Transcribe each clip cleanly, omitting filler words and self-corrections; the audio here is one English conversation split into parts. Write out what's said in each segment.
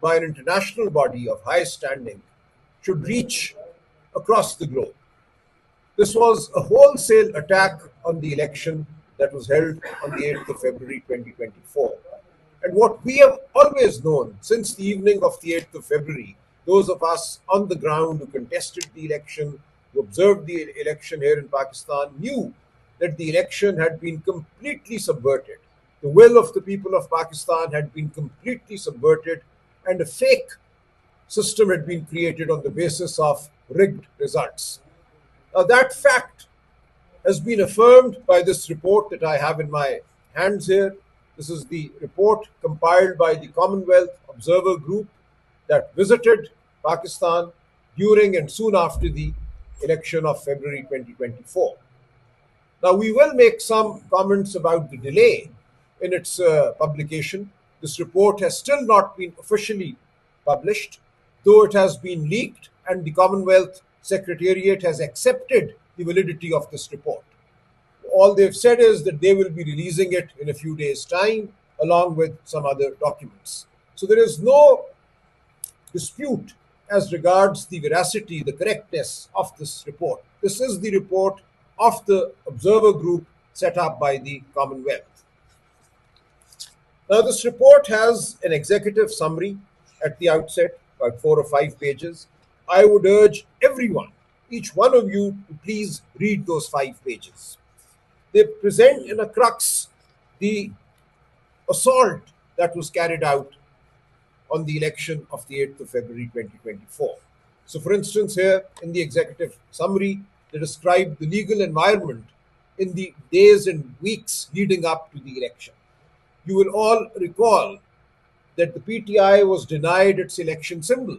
by an international body of high standing should reach across the globe. This was a wholesale attack on the election that was held on the 8th of February 2024. And what we have always known since the evening of the 8th of February, those of us on the ground who contested the election, who observed the election here in Pakistan, knew that the election had been completely subverted. The will of the people of Pakistan had been completely subverted, and a fake system had been created on the basis of rigged results. Now, that fact has been affirmed by this report that I have in my hands here. This is the report compiled by the Commonwealth Observer Group that visited Pakistan during and soon after the election of February 2024. Now, we will make some comments about the delay in its publication. This report has still not been officially published, though it has been leaked and the Commonwealth Secretariat has accepted the validity of this report. All they've said is that they will be releasing it in a few days' time, along with some other documents. So there is no dispute as regards the veracity, the correctness of this report. This is the report of the observer group set up by the Commonwealth. Now, this report has an executive summary at the outset, about 4 or 5 pages. I would urge everyone, each one of you, to please read those 5 pages. They present in a crux the assault that was carried out on the election of the 8th of February 2024. So, for instance, here in the executive summary, they describe the legal environment in the days and weeks leading up to the election. You will all recall that the PTI was denied its election symbol,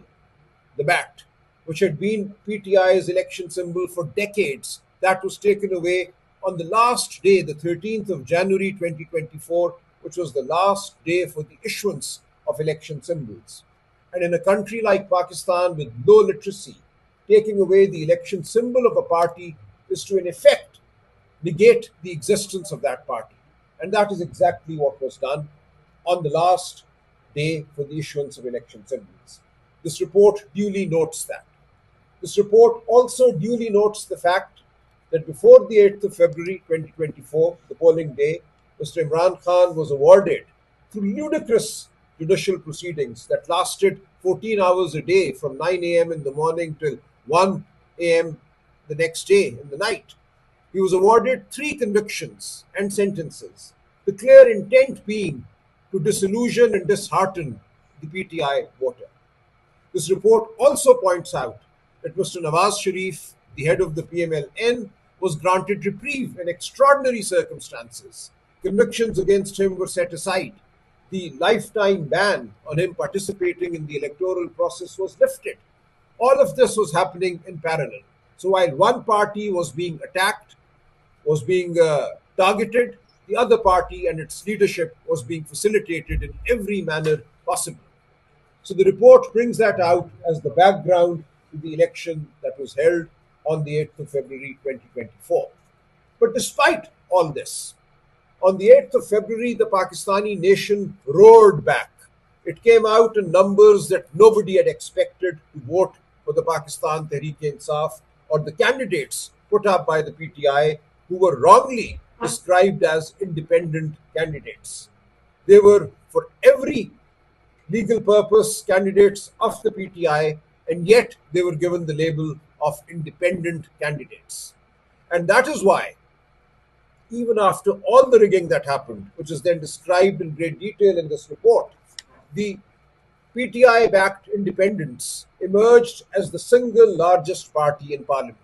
the bat, which had been PTI's election symbol for decades. That was taken away on the last day, the 13th of January 2024, which was the last day for the issuance of election symbols. And in a country like Pakistan with low literacy, taking away the election symbol of a party is to, in effect, negate the existence of that party. And that is exactly what was done on the last day for the issuance of election symbols. This report duly notes that. This report also duly notes the fact that before the 8th of February 2024, the polling day, Mr. Imran Khan was awarded through ludicrous judicial proceedings that lasted 14 hours a day from 9 a.m. in the morning till 1 a.m. the next day in the night. He was awarded 3 convictions and sentences, the clear intent being to disillusion and dishearten the PTI voter. This report also points out that Mr. Nawaz Sharif, the head of the PMLN, was granted reprieve in extraordinary circumstances. Convictions against him were set aside. The lifetime ban on him participating in the electoral process was lifted. All of this was happening in parallel. So while one party was being attacked, was being targeted, the other party and its leadership was being facilitated in every manner possible. So the report brings that out as the background to the election that was held on the 8th of February 2024. But despite all this, on the 8th of February, the Pakistani nation roared back. It came out in numbers that nobody had expected to vote for the Pakistan Tehreek-e-Insaf or the candidates put up by the PTI who were wrongly described as independent candidates. They were, for every legal purpose, candidates of the PTI, and yet they were given the label of independent candidates. And that is why, even after all the rigging that happened, which is then described in great detail in this report, the PTI-backed independents emerged as the single largest party in parliament.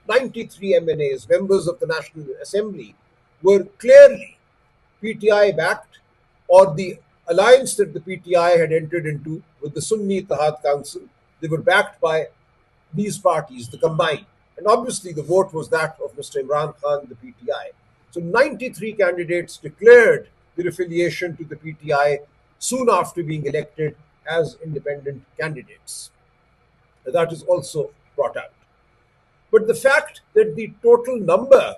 93 MNAs, members of the National Assembly, were clearly PTI-backed, or the alliance that the PTI had entered into with the Sunni Ittihad Council. They were backed by these parties, the combined. And obviously the vote was that of Mr. Imran Khan, the PTI. So 93 candidates declared their affiliation to the PTI soon after being elected as independent candidates. That is also brought out. But the fact that the total number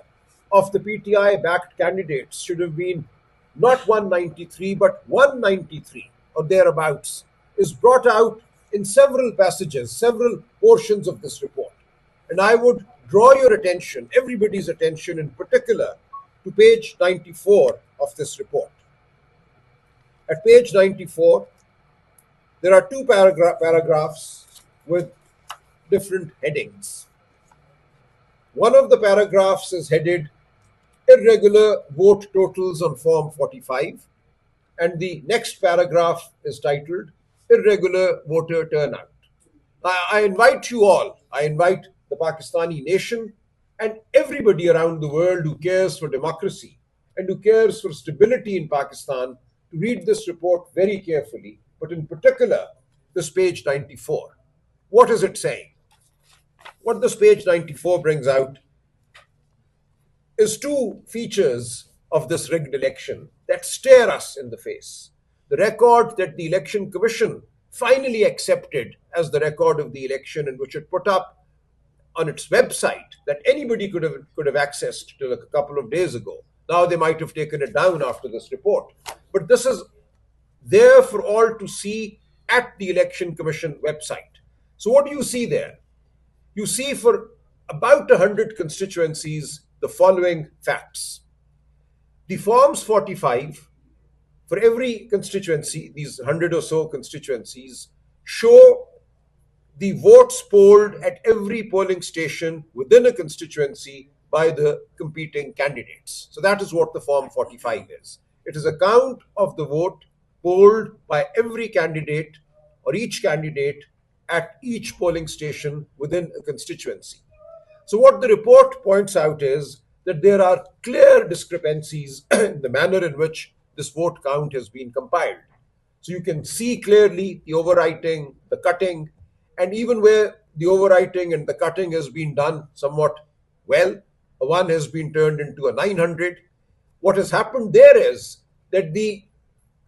of the PTI-backed candidates should have been not 193 but 193 or thereabouts is brought out in several passages, several portions of this report. And I would draw your attention, everybody's attention in particular, to page 94 of this report. At page 94, there are two paragraphs with different headings. One of the paragraphs is headed Irregular Vote Totals on Form 45, and the next paragraph is titled Irregular Voter Turnout. I invite you all, I invite the Pakistani nation and everybody around the world who cares for democracy and who cares for stability in Pakistan to read this report very carefully, but in particular, this page 94. What is it saying? What this page 94 brings out is two features of this rigged election that stare us in the face. The record that the Election Commission finally accepted as the record of the election, and which it put up on its website that anybody could have accessed till a couple of days ago. Now they might have taken it down after this report. But this is there for all to see at the Election Commission website. So what do you see there? You see for about 100 constituencies the following facts. The Forms 45 for every constituency, these 100 or so constituencies, show the votes polled at every polling station within a constituency by the competing candidates. So that is what the Form 45 is. It is a count of the vote polled by every candidate or each candidate at each polling station within a constituency. So what the report points out is that there are clear discrepancies in the manner in which this vote count has been compiled. So you can see clearly the overwriting, the cutting, and even where the overwriting and the cutting has been done somewhat well, a 1 has been turned into a 900. What has happened there is that the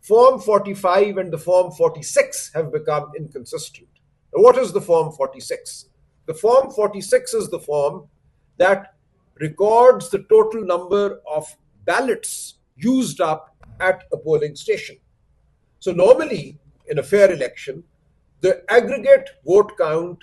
Form 45 and the Form 46 have become inconsistent. Now, what is the Form 46? The Form 46 is the form that records the total number of ballots used up at a polling station. So normally, in a fair election, the aggregate vote count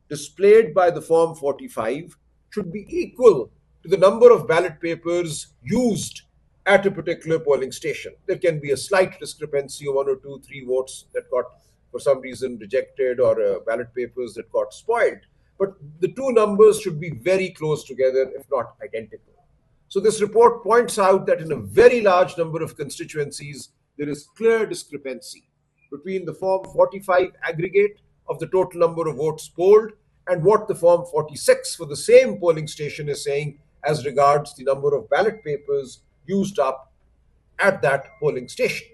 displayed by the Form 45 should be equal to the number of ballot papers used at a particular polling station. There can be a slight discrepancy of 1 or 2, 3 votes that got, for some reason, rejected, or ballot papers that got spoiled. But the two numbers should be very close together, if not identical. So this report points out that in a very large number of constituencies, there is clear discrepancy between the Form 45 aggregate of the total number of votes polled and what the Form 46 for the same polling station is saying as regards the number of ballot papers used up at that polling station.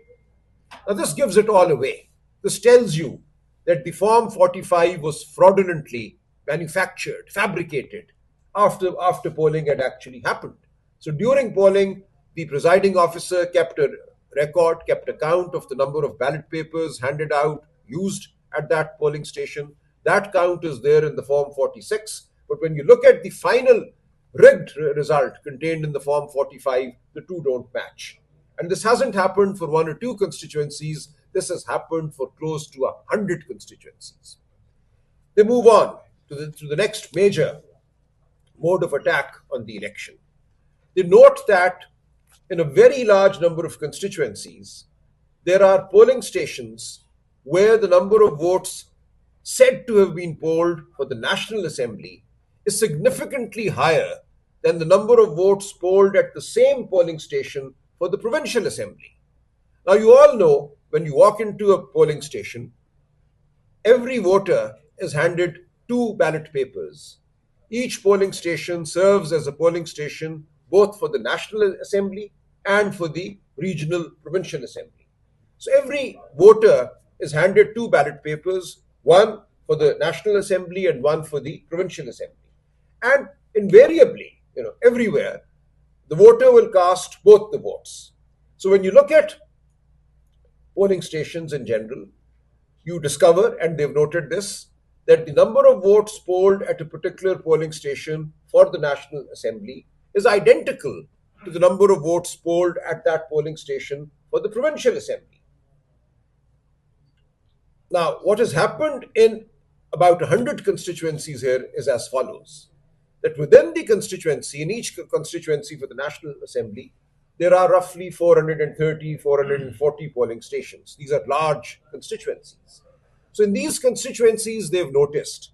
Now this gives it all away. This tells you that the Form 45 was fraudulently manufactured, fabricated after polling had actually happened. So during polling, the presiding officer kept a record, kept a count of the number of ballot papers handed out, used at that polling station. That count is there in the Form 46. But when you look at the final rigged result contained in the Form 45, the two don't match. And this hasn't happened for 1 or 2 constituencies. This has happened for close to 100 constituencies. They move on to the next major mode of attack on the election. They note that in a very large number of constituencies, there are polling stations where the number of votes said to have been polled for the National Assembly is significantly higher than the number of votes polled at the same polling station for the Provincial Assembly. Now, you all know when you walk into a polling station, every voter is handed 2 ballot papers. Each polling station serves as a polling station both for the National Assembly and for the Regional Provincial Assembly. So every voter is handed 2 ballot papers, one for the National Assembly and one for the Provincial Assembly. And invariably, everywhere, the voter will cast both the votes. So when you look at polling stations in general, you discover, and they've noted this, that the number of votes polled at a particular polling station for the National Assembly is identical to the number of votes polled at that polling station for the Provincial Assembly. Now, what has happened in about 100 constituencies here is as follows: that within the constituency, in each constituency for the National Assembly, there are roughly 430, 440 polling stations. These are large constituencies. So, in these constituencies, they've noticed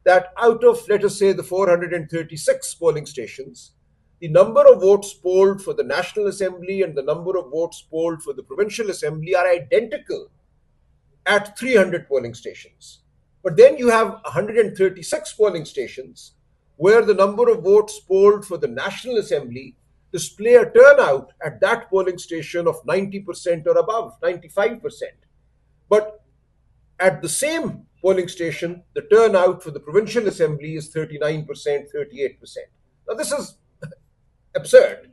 that out of, let us say, the 436 polling stations, the number of votes polled for the National Assembly and the number of votes polled for the Provincial Assembly are identical at 300 polling stations. But then you have 136 polling stations where the number of votes polled for the National Assembly display a turnout at that polling station of 90% or above, 95%. But at the same polling station, the turnout for the Provincial Assembly is 39%, 38%. Now, this is absurd.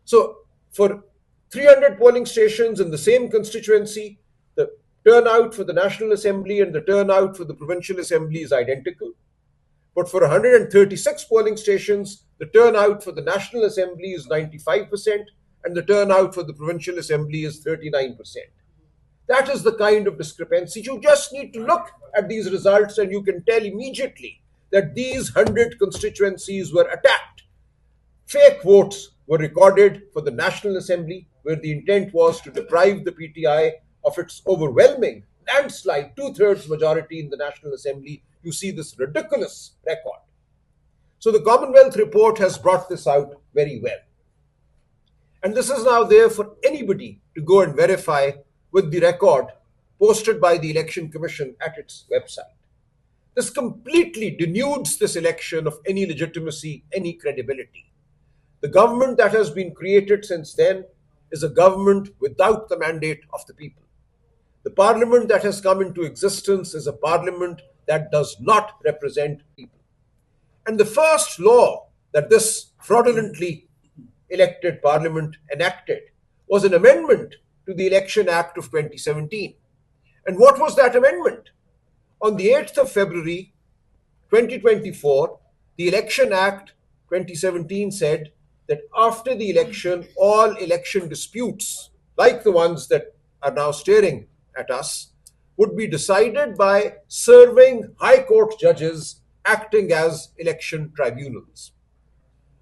So, for 300 polling stations in the same constituency, the turnout for the National Assembly and the turnout for the Provincial Assembly is identical. But for 136 polling stations, the turnout for the National Assembly is 95% and the turnout for the Provincial Assembly is 39%. That is the kind of discrepancy. You just need to look at these results and you can tell immediately that these 100 constituencies were attacked. Fake votes were recorded for the National Assembly, where the intent was to deprive the PTI of its overwhelming landslide two-thirds majority in the National Assembly. You see this ridiculous record. So the Commonwealth report has brought this out very well. And this is now there for anybody to go and verify with the record posted by the Election Commission at its website. This completely denudes this election of any legitimacy, any credibility. The government that has been created since then is a government without the mandate of the people. The parliament that has come into existence is a parliament that does not represent people. And the first law that this fraudulently elected parliament enacted was an amendment to the Election Act of 2017. And what was that amendment? On the 8th of February 2024, the Election Act 2017 said that after the election, all election disputes, like the ones that are now staring at us, would be decided by serving High Court judges acting as election tribunals.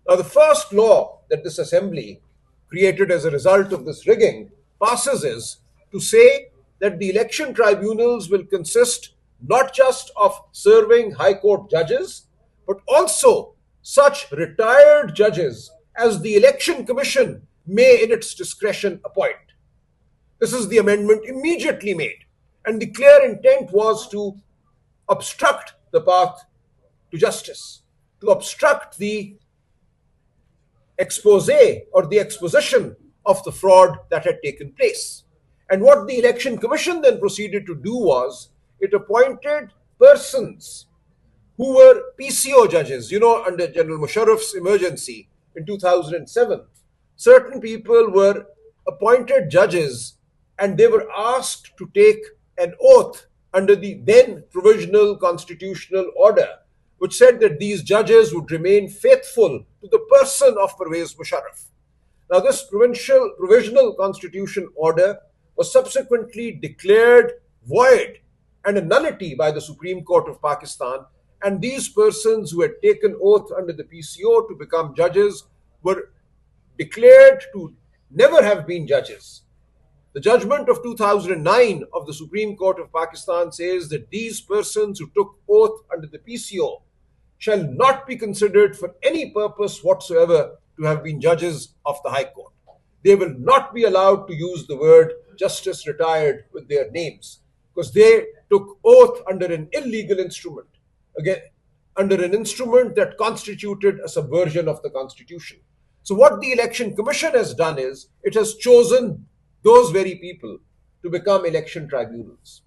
Now, the first law that this assembly created as a result of this rigging passes is to say that the election tribunals will consist not just of serving High Court judges, but also such retired judges as the Election Commission may in its discretion appoint. This is the amendment immediately made. And the clear intent was to obstruct the path to justice, to obstruct the expose or the exposition of the fraud that had taken place. And what the Election Commission then proceeded to do was it appointed persons who were PCO judges. You know, under General Musharraf's emergency in 2007, certain people were appointed judges and they were asked to take an oath under the then provisional constitutional order, which said that these judges would remain faithful to the person of Pervez Musharraf. Now, this provisional constitution order was subsequently declared void and a nullity by the Supreme Court of Pakistan, and these persons who had taken oath under the PCO to become judges were declared to never have been judges. The judgment of 2009 of the Supreme Court of Pakistan says that these persons who took oath under the PCO shall not be considered for any purpose whatsoever to have been judges of the High Court. They will not be allowed to use the word Justice Retired with their names because they took oath under an illegal instrument, again, under an instrument that constituted a subversion of the Constitution. So what the Election Commission has done is it has chosen those very people to become election tribunals.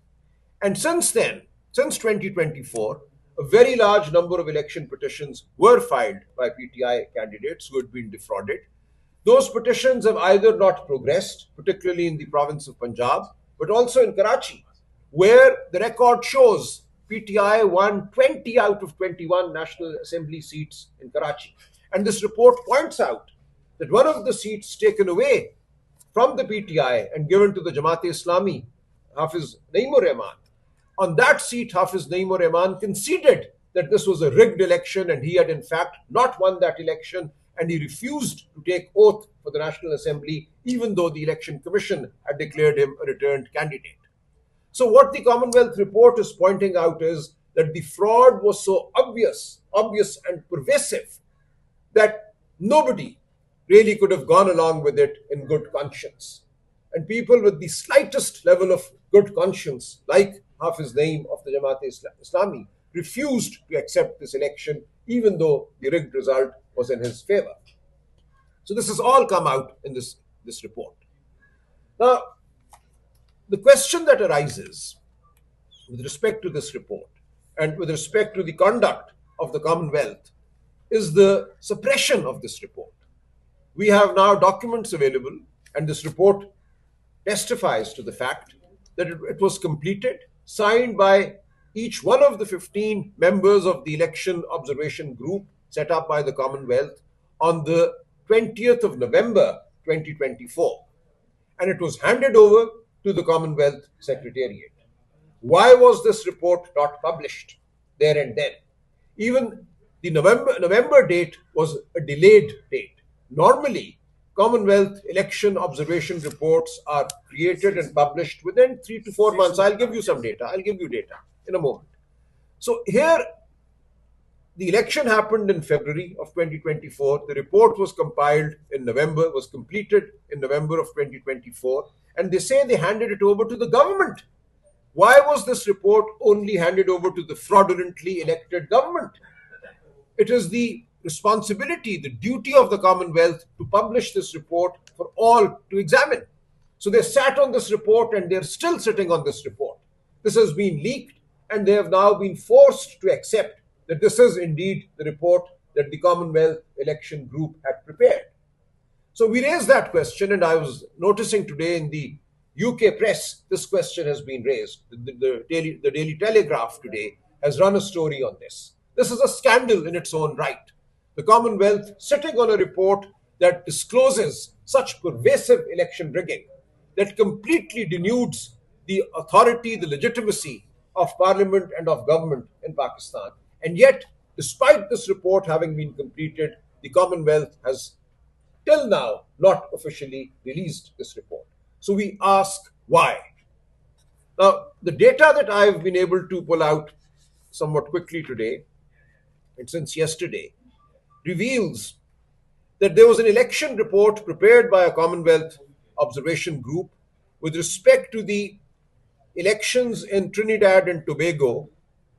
And since then, since 2024, a very large number of election petitions were filed by PTI candidates who had been defrauded. Those petitions have either not progressed, particularly in the province of Punjab, but also in Karachi, where the record shows PTI won 20 out of 21 National Assembly seats in Karachi. And this report points out that one of the seats taken away from the PTI and given to the Jamaat-e-Islami, Hafiz Naeemur Rahman, On that seat, Hafiz Naeem ur Rahman conceded that this was a rigged election and he had in fact not won that election, and he refused to take oath for the National Assembly even though the Election Commission had declared him a returned candidate. So what the Commonwealth report is pointing out is that the fraud was so obvious and pervasive that nobody really could have gone along with it in good conscience. And people with the slightest level of good conscience, like Hafiz Naeem of the Jamaat-e-Islami, refused to accept this election even though the rigged result was in his favor. So this has all come out in this report. Now, the question that arises with respect to this report and with respect to the conduct of the Commonwealth is the suppression of this report. We have now documents available, and this report testifies to the fact that it was completed, signed by each one of the 15 members of the election observation group set up by the Commonwealth on the 20th of November 2024. And it was handed over to the Commonwealth Secretariat. Why was this report not published there and then? Even the November date was a delayed date. Normally, Commonwealth election observation reports are created and published within 3 to 4 months. I'll give you some data. I'll give you data in a moment. So here, the election happened in February of 2024. The report was compiled in November, was completed in November of 2024. And they say they handed it over to the government. Why was this report only handed over to the fraudulently elected government? It is the responsibility, the duty of the Commonwealth to publish this report for all to examine. So they sat on this report and they're still sitting on this report. This has been leaked and they have now been forced to accept that this is indeed the report that the Commonwealth Election Group had prepared. So we raised that question, and I was noticing today in the UK press, this question has been raised. The Daily Telegraph today has run a story on this. This is a scandal in its own right. The Commonwealth sitting on a report that discloses such pervasive election rigging that completely denudes the authority, the legitimacy of Parliament and of government in Pakistan. And yet, despite this report having been completed, the Commonwealth has till now not officially released this report. So we ask why. Now, the data that I've been able to pull out somewhat quickly today, and since yesterday, reveals that there was an election report prepared by a Commonwealth observation group with respect to the elections in Trinidad and Tobago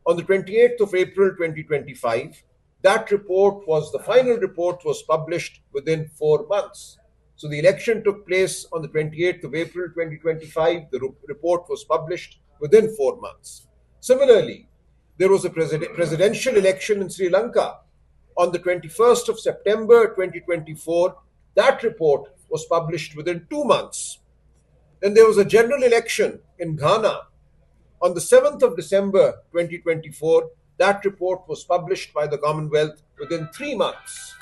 on the 28th of April 2025. That report was, the final report was published within 4 months. So the election took place on the 28th of April 2025. The report was published within 4 months. Similarly, there was a presidential election in Sri Lanka on the 21st of September 2024. That report was published within 2 months. Then there was a general election in Ghana on the 7th of December 2024. That report was published by the Commonwealth within 3 months.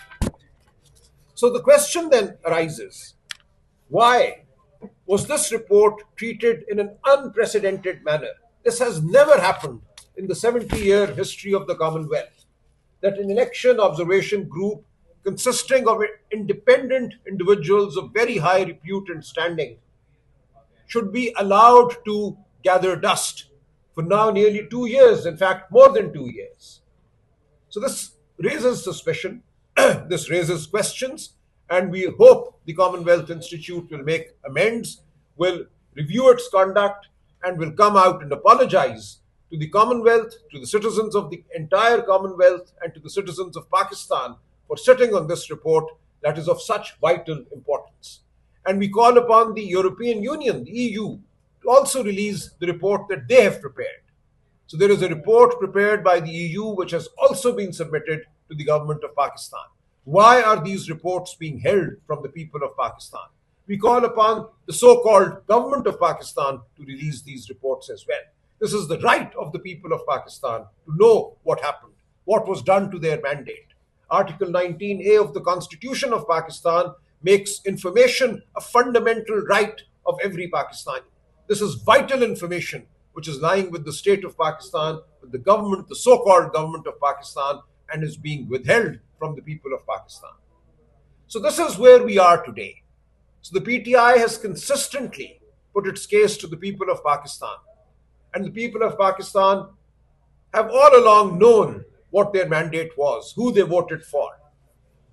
So the question then arises, why was this report treated in an unprecedented manner? This has never happened in the 70-year history of the Commonwealth, that an election observation group consisting of independent individuals of very high repute and standing should be allowed to gather dust for now nearly 2 years, in fact, more than 2 years. So this raises suspicion, this raises questions, and we hope the Commonwealth Institute will make amends, will review its conduct, and will come out and apologize to the Commonwealth, to the citizens of the entire Commonwealth, and to the citizens of Pakistan for sitting on this report that is of such vital importance. And we call upon the European Union, the EU, to also release the report that they have prepared. So there is a report prepared by the EU which has also been submitted to the government of Pakistan. Why are these reports being held from the people of Pakistan? We call upon the so-called government of Pakistan to release these reports as well. This is the right of the people of Pakistan to know what happened, what was done to their mandate. Article 19A of the Constitution of Pakistan makes information a fundamental right of every Pakistani. This is vital information which is lying with the state of Pakistan, with the government, the so-called government of Pakistan, and is being withheld from the people of Pakistan. So this is where we are today. So the PTI has consistently put its case to the people of Pakistan, and the people of Pakistan have all along known what their mandate was, who they voted for,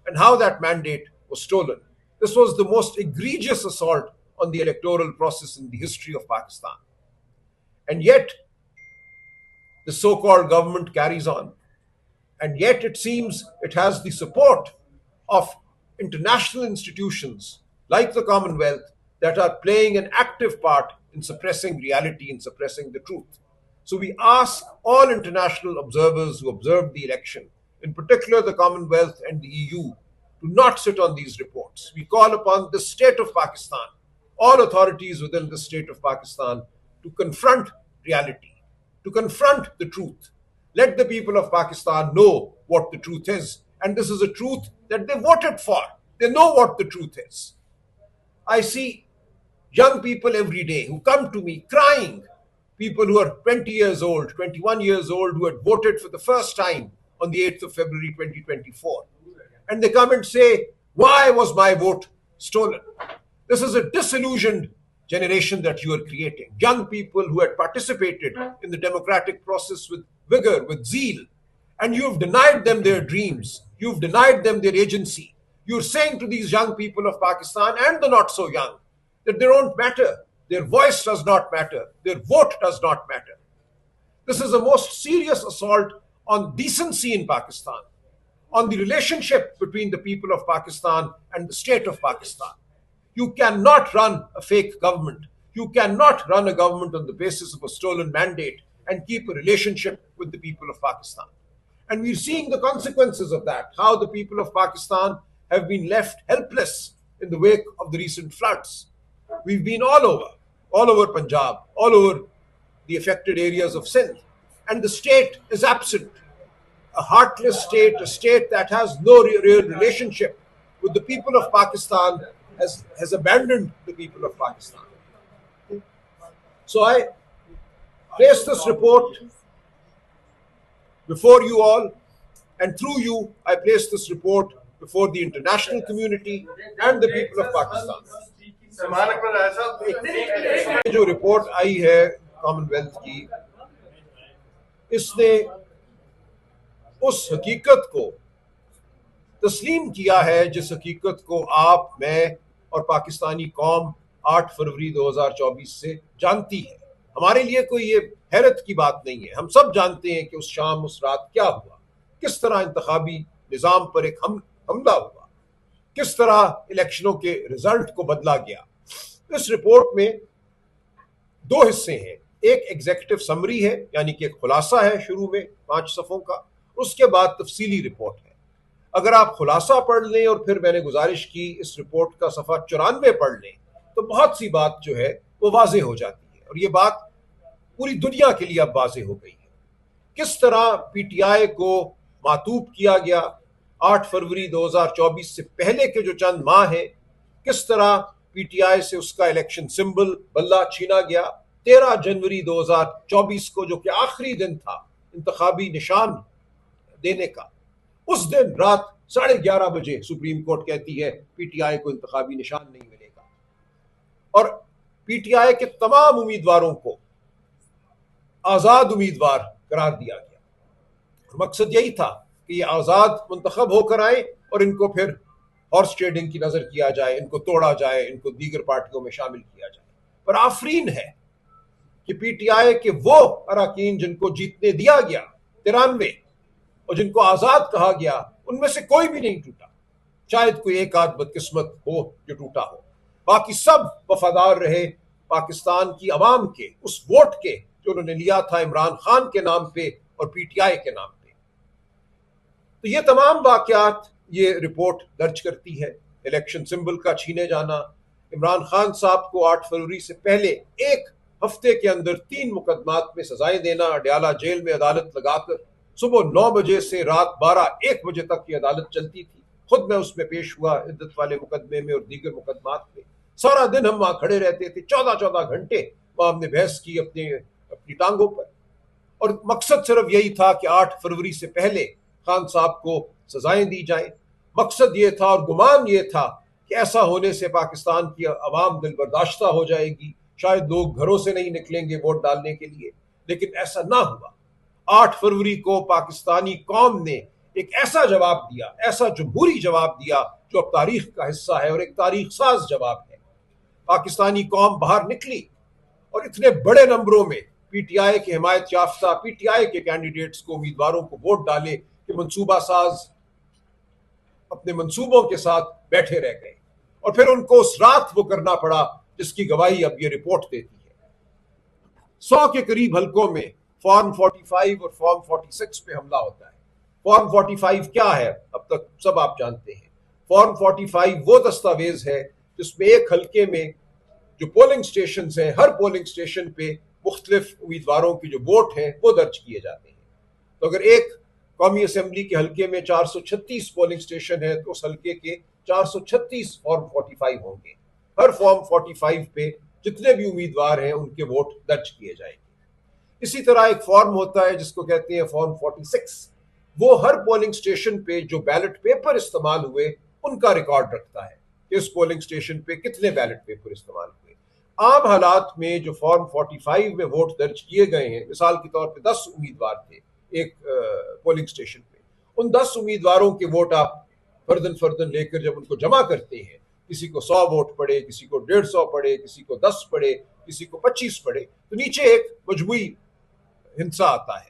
and how that mandate was stolen. This was the most egregious assault on the electoral process in the history of Pakistan. And yet, the so-called government carries on. And yet it seems it has the support of international institutions like the Commonwealth that are playing an active part in suppressing reality and suppressing the truth. So we ask all international observers who observed the election, in particular the Commonwealth and the EU, to not sit on these reports. We call upon the state of Pakistan, all authorities within the state of Pakistan, to confront reality, to confront the truth. Let the people of Pakistan know what the truth is. And this is a truth that they voted for. They know what the truth is. I see young people every day who come to me crying, people who are 20 years old, 21 years old, who had voted for the first time on the 8th of February 2024. And they come and say, why was my vote stolen? This is a disillusioned generation that you are creating. Young people who had participated in the democratic process with vigor, with zeal, and you've denied them their dreams. You've denied them their agency. You're saying to these young people of Pakistan and the not so young that they don't matter. Their voice does not matter. Their vote does not matter. This is a most serious assault on decency in Pakistan, on the relationship between the people of Pakistan and the state of Pakistan. You cannot run a fake government. You cannot run a government on the basis of a stolen mandate and keep a relationship with the people of Pakistan. And we're seeing the consequences of that, how the people of Pakistan have been left helpless in the wake of the recent floods. We've been all over Punjab, all over the affected areas of Sindh, and the state is absent. A heartless state, a state that has no real relationship with the people of Pakistan, has abandoned the people of Pakistan. So I place this report before you all, and through you, I place this report before the international community and the people of Pakistan. जो report आई है Commonwealth की, इसने उस हकीकत को तस्लीम किया है जिस हकीकत को आप, मैं और पाकिस्तानी कौम 8 फरवरी 2024 से जानती है. हमारे लिए कोई ये हैरत की बात नहीं है. हम सब जानते हैं कि उस शाम, उस रात क्या हुआ, किस तरह इंतखाबी निज़ाम पर एक हमला हुआ, किस तरह इलेक्शनों के रिजल्ट को बदला गया. इस रिपोर्ट में 2 हिस्से हैं. एक एग्जीक्यूटिव समरी है, यानी कि एक खुलासा है शुरू में 5 सफ़ों का, उसके बाद तफसीली रिपोर्ट है. अगर आप खुलासा पढ़ लें और फिर मैंने गुजारिश की इस रिपोर्ट का सफ़ा 94 पढ़ लें, तो बहुत सी बात जो है वो वाजे हो जाती है. और ये बात पूरी दुनिया के लिए अब वाजे हो गई है. किस तरह पीटीआई को मातूब किया गया 8 फरवरी 2024 से पहले के जो चंद माह हैं, किस तरह पीटीआई से उसका इलेक्शन सिंबल बल्ला छीना गया. 13 जनवरी 2024 को, जो कि आखिरी दिन था इंतखाबी निशान देने का, उस दिन रात 11:30 बजे सुप्रीम कोर्ट कहती है पीटीआई को इंतखाबी निशान नहीं मिलेगा. और पीटीआई के तमाम उम्मीदवारों को आजाद उम्मीदवार करार दिया गया. मकसद यही था कि ये आजाद मुंतखब होकर आए और इनको फिर हॉर्स ट्रेडिंग की नजर किया जाए, इनको तोड़ा जाए, इनको दीगर पार्टियों में शामिल किया जाए. पर आफरीन है कि पीटीआई के वो अरकान जिनको जीतने दिया गया 93 और जिनको आजाद कहा गया, उनमें से कोई भी नहीं टूटा. शायद कोई एक आध बदकिस्मत हो जो टूटा हो, बाकी सब वफादार रहे पाकिस्तान की अवाम के उस वोट के जो उन्होंने लिया था इमरान खान के नाम पे और पीटीआई के नाम पे. तो ये तमाम वाकयात ये रिपोर्ट दर्ज करती है. इलेक्शन सिंबल का छीने जाना, इमरान खान साहब को 8 फरवरी से पहले एक हफ्ते के अंदर 3 मुकदमात में सजाएं देना, अडयाला जेल में अदालत लगाकर सुबह 9 बजे से रात 12-1 बजे तक की अदालत चलती थी. खुद मैं उसमें पेश हुआ, इद्दत वाले मुकदमे में और दीगर मुकदमात में. सारा दिन हम वहां खड़े रहते थे, 14-14 घंटे वहां हमने बहस की, अपने अपनी टांगों पर। और मकसद सिर्फ यही था कि 8 फरवरी से पहले खान साहब को सजाएं दी जाएं। मकसद ये था और गुमान ये था कि ऐसा होने से पाकिस्तान की अवाम दिलबर्दाश्ता हो जाएगी, शायद लोग घरों से नहीं निकलेंगे वोट डालने के लिए, लेकिन ऐसा ना हुआ। 8 फरवरी को पाकिस्तानी कौम ने एक ऐसा जवाब दिया, ऐसा जमहूरी जवाब दिया जो अब तारीख का हिस्सा है और एक तारीख साज जवाब है। पाकिस्तानी कौम बाहर निकली और इतने बड़े नंबरों में पीटीआई के हिमायत याफ्ता पीटीआई के कैंडिडेट्स को, उम्मीदवारों को वोट डाले कि मंसूबा साज अपने मंसूबों के साथ बैठे रह गए और फिर उनको उस रात वो करना पड़ा जिसकी गवाही अब ये रिपोर्ट देती है। 100 के करीब हलकों में फॉर्म 45 और फॉर्म 46 पे हमला होता है। फॉर्म 45 क्या है अब तक सब आप जानते हैं। फॉर्म 45 वो दस्तावेज है जिसमें एक हलके में जो पोलिंग स्टेशन हैं, हर पोलिंग स्टेशन पे मुख्तलिफ उम्मीदवारों की जो वोट हैं वो दर्ज किए जाते हैं। तो अगर एक कौमी असम्बली के हलके में 436 पोलिंग स्टेशन है तो उस हलके के 436 फॉर्म 45 होंगे। हर फॉर्म 45 पे जितने भी उम्मीदवार हैं उनके वोट दर्ज किए जाएंगे। इसी तरह एक फॉर्म होता है जिसको कहते हैं फॉर्म 46, वो हर पोलिंग स्टेशन पे जो बैलेट पेपर इस्तेमाल हुए उनका रिकॉर्ड रखता है कि इस पोलिंग स्टेशन पे कितने बैलेट पेपर इस्तेमाल हुए। आम हालात में जो फॉर्म 45 में वोट दर्ज किए गए हैं, मिसाल के तौर पे 10 उम्मीदवार थे एक पोलिंग स्टेशन पे, उन 10 उम्मीदवारों के वोट आप फर्दन लेकर जब उनको जमा करते हैं, किसी को 100 वोट पड़े, किसी को 150 पड़े, किसी को 10 पड़े, किसी को 25 पड़े, तो नीचे एक मजमूई हिंसा आता है।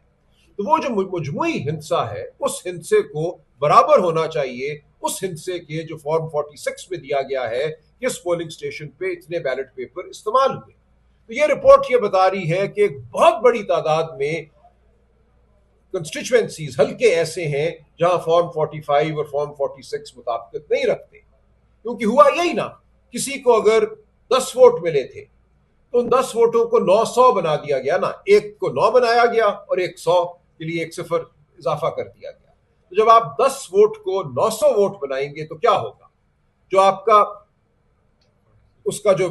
तो वो जो मजमूई हिंसा है उस हिंसे को बराबर होना चाहिए उस हिंसे के जो फॉर्म 46 में दिया गया है कि इस पोलिंग स्टेशन पे इतने बैलेट पेपर इस्तेमाल हुए। तो ये रिपोर्ट ये बता रही है कि एक बहुत बड़ी तादाद में कंस्टिट्यूएंसीज, हल्के ऐसे हैं जहां फॉर्म 45 और फॉर्म 46 मुताबिकत नहीं रखते। क्योंकि हुआ यही ना, किसी को अगर 10 वोट मिले थे तो उन 10 वोटों को 900 बना दिया गया ना, एक को 9 बनाया गया और एक 100 के लिए एक सिफर इजाफा कर दिया गया। तो जब आप 10 वोट को 900 वोट बनाएंगे तो क्या होगा, जो आपका उसका जो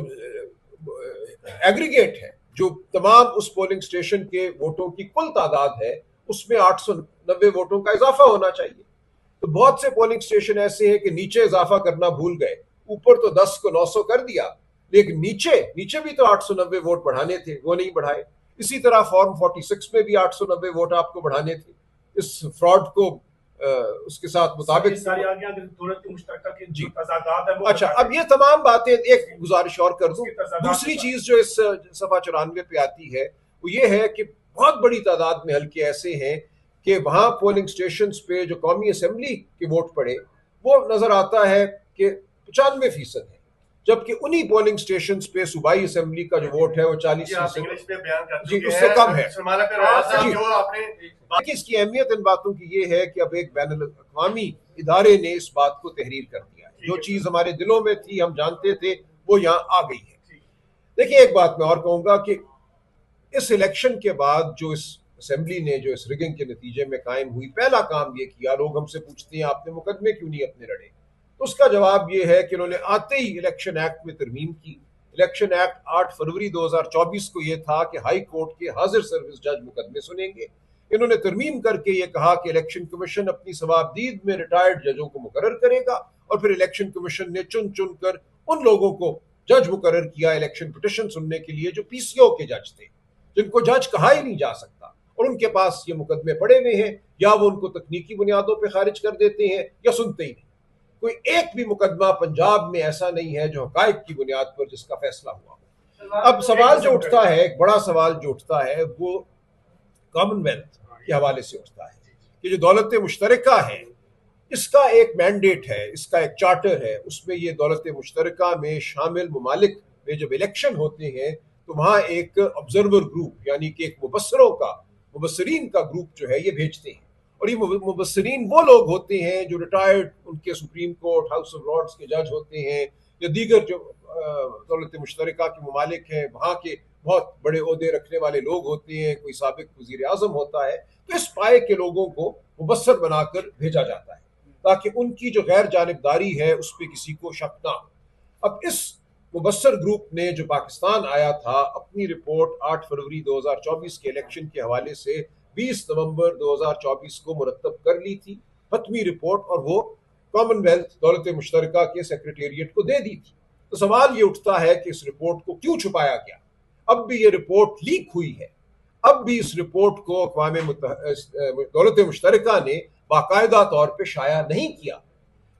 एग्रीगेट है, जो तमाम उस पोलिंग स्टेशन के वोटों की कुल तादाद है, उसमें 890 वोटों का इजाफा होना चाहिए। तो बहुत से पोलिंग स्टेशन ऐसे हैं कि नीचे इजाफा करना भूल गए, ऊपर तो 10 को 900 कर दिया, लेकिन नीचे भी तो 890 वोट बढ़ाने थे, वो नहीं बढ़ाए। इसी तरह फॉर्म 46 में भी 890 वोट आपको बढ़ाने थे इस फ्रॉड को उसके साथ मुताबिक। अच्छा, अब ये तमाम बातें, एक गुजारिश और कर दूं, दूसरी चीज जो इस सफा 94 पे आती है वो ये है कि बहुत बड़ी तादाद में हल्के ऐसे हैं कि वहां पोलिंग स्टेशन पे जो कौमी असेंबली के वोट पड़े वो नजर आता है कि 95% है, जबकि उन्हीं पोलिंग स्टेशन पे सूबाई असेंबली का जो वोट है वो 40% जी उससे कम है। जी, इसकी अहमियत इन बातों की ये है कि अब एक बैनुल-अक़वामी इदारे ने इस बात को तहरीर कर दिया है। जो चीज हमारे दिलों में थी, हम जानते थे, वो यहाँ आ गई है। देखिए, एक बात मैं और कहूंगा कि इस इलेक्शन के बाद जो इस असेंबली ने जो इस रिगिंग के नतीजे में कायम हुई, पहला काम ये किया, लोग हमसे पूछते हैं आपने मुकदमे क्यों नहीं अपने लड़े, तो उसका जवाब ये है कि उन्होंने आते ही इलेक्शन एक्ट में तरमीम की। इलेक्शन एक्ट 8 फरवरी 2024 को ये था कि हाई कोर्ट के हाजिर सर्विस जज मुकदमे सुनेंगे। इन्होंने तरमीम करके ये कहा कि इलेक्शन कमीशन अपनी सवाबदीद में रिटायर्ड जजों को मुकर्रर करेगा और फिर इलेक्शन कमीशन ने चुन कर उन लोगों को जज मुकर्रर किया इलेक्शन पिटीशन सुनने के लिए जो पीसीओ के जज थे, जिनको जज कहा ही नहीं जा सकता, और उनके पास ये मुकदमे पड़े हुए हैं, या वो उनको तकनीकी बुनियादों पर खारिज कर देते हैं या सुनते ही नहीं। कोई एक भी मुकदमा पंजाब में ऐसा नहीं है जो हकायक की बुनियाद पर जिसका फैसला हुआ। अब सवाल जो उठता है, एक बड़ा सवाल जो उठता है, वो कॉमनवेल्थ के हवाले से उठता है कि जो दौलत मुश्तरका है, इसका एक मैंडेट है, इसका एक चार्टर है, उसमें ये दौलत मुश्तरका में शामिल ममालिक में जब इलेक्शन होते हैं तो वहाँ एक ऑब्जर्वर ग्रुप, यानी कि एक मुबस्सरीन का ग्रुप जो है ये भेजते हैं। और ये मुबस्सरीन वो लोग होते हैं जो रिटायर्ड उनके supreme court, house of lords के जज होते हैं, या दीगर जो दौलत मुश्तरका के ममालिक हैं वहाँ के बहुत बड़े ओहदे रखने वाले लोग होते हैं, कोई साबिक वज़ीर आज़म होता है। तो इस पाए के लोगों को मुबस्सर बनाकर भेजा जाता है ताकि उनकी जो गैर जानिबदारी है उस पर किसी को शक ना हो। अब इस मुबस्सर ग्रुप ने जो पाकिस्तान आया था अपनी रिपोर्ट 8 फरवरी 2024 के इलेक्शन के हवाले से 20 नवंबर 2024 को मुरतब कर ली थी हतमी रिपोर्ट, और वो कॉमनवेल्थ दौलत मुश्तरका के सेक्रेटेरिएट को दे दी थी। तो सवाल ये उठता है कि इस रिपोर्ट को क्यों छुपाया गया? अब भी ये रिपोर्ट लीक हुई है, अब भी इस रिपोर्ट को अक़वाम दौलत मुश्तरका ने बाकायदा तौर पर शाया नहीं किया,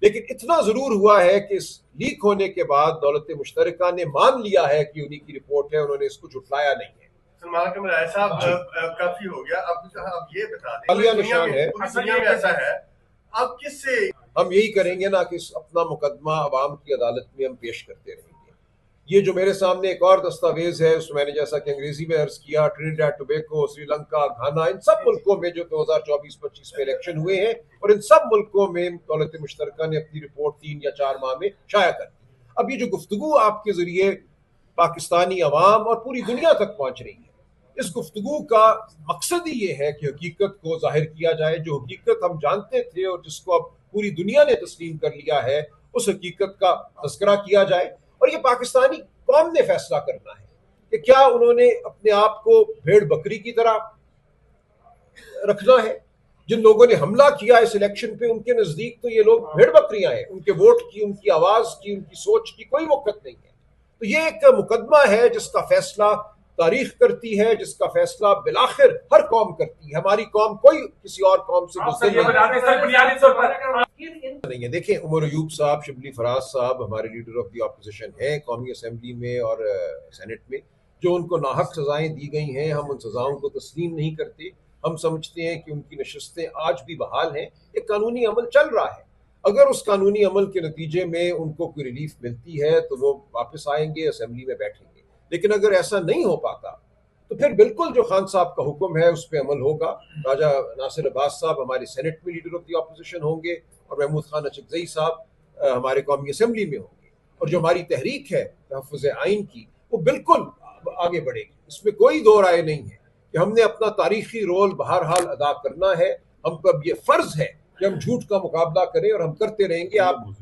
लेकिन इतना जरूर हुआ है कि इस लीक होने के बाद दौलत मुश्तरका ने मान लिया है कि उन्हीं की रिपोर्ट है, उन्होंने इसको झुटलाया नहीं है। सलमान अकरम साहब काफी हो गया, अब ये बता दें अलिया निशान है, दुनिया में ऐसा है, अब किससे हम यही करेंगे ना कि अपना मुकदमा अवाम की अदालत में हम पेश करते रहेंगे। ये जो मेरे सामने एक और दस्तावेज है उसमें मैंने जैसा कि अंग्रेजी में अर्ज किया, ट्रिनिडाद टोबैगो, श्रीलंका, घाना, इन सब मुल्कों में जो 2024-25 में इलेक्शन हुए हैं, और इन सब मुल्कों में दौलत मुश्तरका ने अपनी रिपोर्ट 3 या 4 माह में शाया कर दी। अब ये जो गुफ्तगू आपके जरिए पाकिस्तानी अवाम और पूरी दुनिया तक पहुंच रही है, इस गुफ्तगू का मकसद ही ये है कि हकीकत को जाहिर किया जाए। जो हकीकत हम जानते थे और जिसको अब पूरी दुनिया ने तस्लीम कर लिया है, उस हकीकत का तज़किरा किया जाए। और ये पाकिस्तानी कौम ने फैसला करना है कि क्या उन्होंने अपने आप को भेड़ बकरी की तरह रखना है। जिन लोगों ने हमला किया इस इलेक्शन पे, उनके नजदीक तो ये लोग भेड़ बकरियां हैं, उनके वोट की, उनकी आवाज की, उनकी सोच की कोई वक़्त नहीं है। तो ये एक मुकदमा है जिसका फैसला तारीख करती है, जिसका फैसला बिलाखिर हर कौम करती है। हमारी कौम कोई किसी और कौम से नहीं है। देखें, उमर अयूब साहब, शिबली फराज साहब हमारे लीडर ऑफ द ऑपोजिशन हैं कौमी असम्बली में और सेनेट में। जो उनको नाहक सजाएं दी गई हैं, हम उन सजाओं को तस्लीम नहीं करते। हम समझते हैं कि उनकी नशस्तें आज भी बहाल हैं, एक कानूनी अमल चल रहा है। अगर उस कानूनी अमल के नतीजे में उनको कोई रिलीफ मिलती है तो वो वापस आएंगे, असम्बली में बैठेंगे। लेकिन अगर ऐसा नहीं हो पाता तो फिर बिल्कुल जो खान साहब का हुक्म है उस पर अमल होगा। राजा नासिर अब्बास साहब हमारे सेनेट में लीडर ऑफ द ऑपोजिशन होंगे और महमूद खान अचकज़ई साहब हमारे कौमी असम्बली में होंगे। और जो हमारी तहरीक है तहफ़्फ़ुज़ आइन की, वो बिल्कुल आगे बढ़ेगी। इसमें कोई दो राय नहीं है कि हमने अपना तारीखी रोल बहरहाल अदा करना है। हम पर ये फ़र्ज़ है कि हम झूठ का मुकाबला करें और हम करते रहेंगे। आप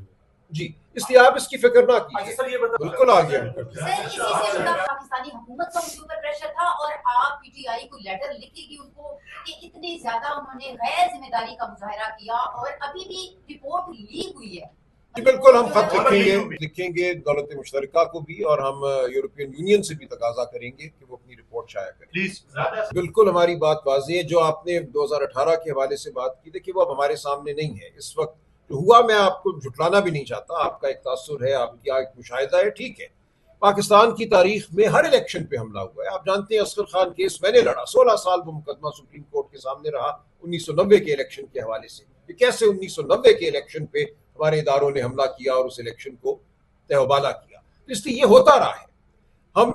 जी, इसलिए आप इसकी फिक्र ना कीजिए, बिल्कुल आ गया। पाकिस्तानी हुकूमत का उनके ऊपर प्रेशर था और आप पीटीआई को लेटर लिखेगी उनको कि इतनी ज्यादा उन्होंने गैर जिम्मेदारी का मुजाहरा किया और अभी भी रिपोर्ट लीक हुई है। बिल्कुल हम खत लिखेंगे दौलत मुश्तरका को भी, और हम यूरोपियन यूनियन से भी तकाजा करेंगे कि वो अपनी रिपोर्ट शाया करें। प्लीज, बिल्कुल हमारी बात वाज़ेह है। जो आपने 2018 के हवाले से बात की, देखिए वो अब हमारे सामने नहीं है। इस वक्त जो हुआ, मैं आपको झुटलाना भी नहीं चाहता, आपका एक तासुर है, आपका एक मुशाहिदा है, ठीक है। पाकिस्तान की तारीख में हर इलेक्शन पे हमला हुआ है। आप जानते हैं असगर खान केस मैंने लड़ा, 16 साल वो मुकदमा सुप्रीम कोर्ट के सामने रहा 1990 के इलेक्शन के हवाले से कि कैसे 1990 के इलेक्शन पे हमारे इदारों ने हमला किया और उस इलेक्शन को तहबाला किया। तो इसलिए ये होता रहा है। हम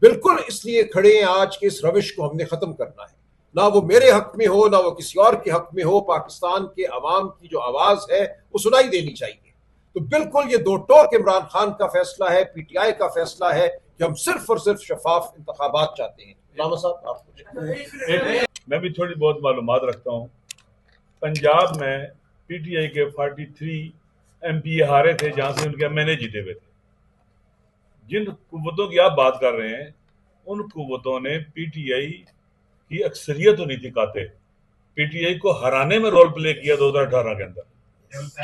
बिल्कुल इसलिए खड़े हैं आज के इस रविश को हमने खत्म करना है। ना वो मेरे हक में हो, ना वो किसी और के हक में हो। पाकिस्तान के अवाम की जो आवाज है वो सुनाई देनी चाहिए। तो बिल्कुल ये दो टोक इमरान खान का फैसला है, पीटीआई का फैसला है कि हम सिर्फ और सिर्फ शफाफ इंतखाबात चाहते हैं। लामा साहब, आप मैं भी थोड़ी बहुत मालूमात रखता हूँ। पंजाब में पीटीआई के 43 एमपी हारे थे जहां से उनके एमएनए जीते हुए थे। जिन कुव्वतों की आप बात कर रहे हैं, उन कुव्वतों ने पीटीआई की अक्सरियत तो नहीं थी काते, पीटीआई को हराने में रोल प्ले किया 2018 के अंदर।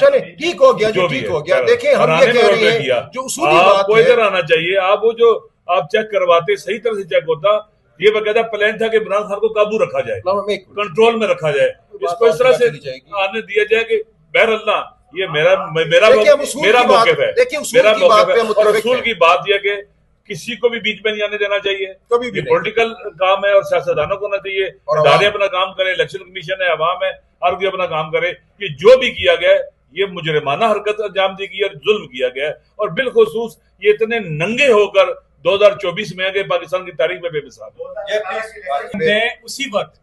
चले ठीक हो गया, जो ठीक हो गया। देखिए हम ये कह रहे हैं जो उसूली बात आपको इधर आना चाहिए। आप वो जो आप चेक करवाते सही तरह से चेक होता। ये बकायदा प्लान था कि इमरान खान को काबू रखा जाए, कंट्रोल में रखा जाए, इसको इस तरह से आने दिया जाए कि बहरअल्लाह ये मेरा मौक़िफ़ है, मेरा मौक़िफ़ है। और रसूल की बात यह कि किसी को भी बीच में नहीं आने देना चाहिए। कभी भी पॉलिटिकल काम है और सियासतदानों को होना चाहिए। इदारे अपना काम करें, इलेक्शन कमीशन है, अवाम है, हर कोई अपना काम करे। कि जो भी किया गया ये मुजरिमाना हरकत अंजाम दी गई और जुल्म किया गया। और बिलखुसूस ये इतने नंगे होकर 2024 में आगे पाकिस्तान की तारीख में बेमिसाल। उसी वक्त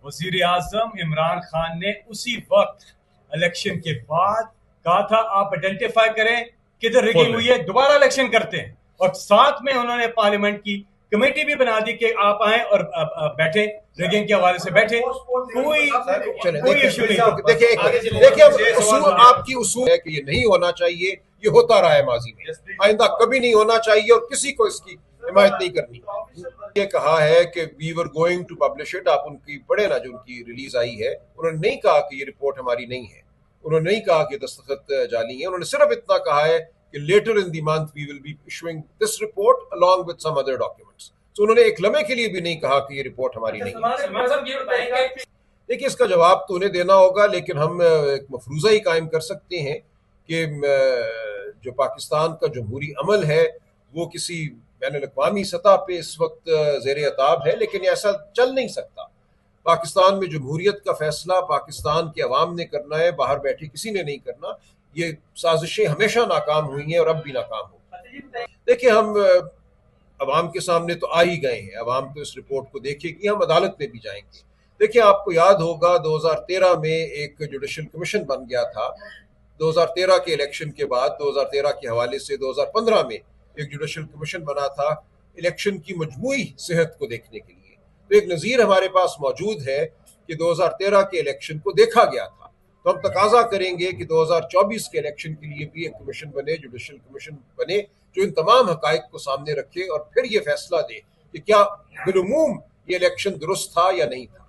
वजीर आजम इमरान खान ने उसी वक्त इलेक्शन के बाद कहा था आप आइडेंटिफाई करें किधर रिगिंग हुई है, दोबारा इलेक्शन करते हैं। और साथ में उन्होंने पार्लियामेंट की कमेटी भी बना दी कि आप आए और बैठे, रिगिंग के हवाले से बैठे, कोई इशू नहीं। देखिए उसूल आपकी उसूल है कि ये नहीं होना चाहिए, ये होता रहा है माजी में, आइंदा कभी नहीं होना चाहिए और किसी को इसकी हिमायत नहीं करनी। ये कहा है कि we were going to publish it, आप उनकी पढ़े ना, जो उनकी रिलीज आई है, उन्होंने नहीं कहा कि ये रिपोर्ट हमारी नहीं है, उन्होंने नहीं कहा कि दस्तखत जाली है, उन्होंने सिर्फ इतना कहा है कि later in the month we will be issuing this report along with some other documents. तो उन्होंने एक लम्हे के लिए भी नहीं कहा कि ये रिपोर्ट हमारी नहीं है। देखिए इसका जवाब तो उन्हें देना होगा, लेकिन हम एक मफरूजा ही कायम कर सकते हैं कि जो पाकिस्तान का जमहूरी अमल है वो किसी बैनुल-अक़वामी सतह पे इस वक्त ज़ेर अताब है, लेकिन ऐसा चल नहीं सकता। पाकिस्तान में जमहूरियत का फैसला पाकिस्तान के अवाम ने करना है, बाहर बैठे किसी ने नहीं करना। ये साजिशें हमेशा नाकाम हुई हैं और अब भी नाकाम होंगी। देखिए हम अवाम के सामने तो आ ही गए हैं, अवाम तो इस रिपोर्ट को देखेगी, हम अदालत में भी जाएंगे। देखिए आपको याद होगा 2013 में एक जुडिशल कमीशन बन गया था, 2013 के इलेक्शन के बाद 2013 के हवाले से 2015 में एक जुडिशल कमीशन बना था इलेक्शन की मजमूई सेहत को देखने के लिए। तो एक नज़ीर हमारे पास मौजूद है कि 2013 के इलेक्शन को देखा गया था, तो हम तकाजा करेंगे कि 2024 के इलेक्शन के लिए भी एक कमीशन बने, जुडिशल कमीशन बने, जो इन तमाम हकायक को सामने रखे और फिर ये फैसला दे कि क्या बिलुमूम ये इलेक्शन दुरुस्त था या नहीं था।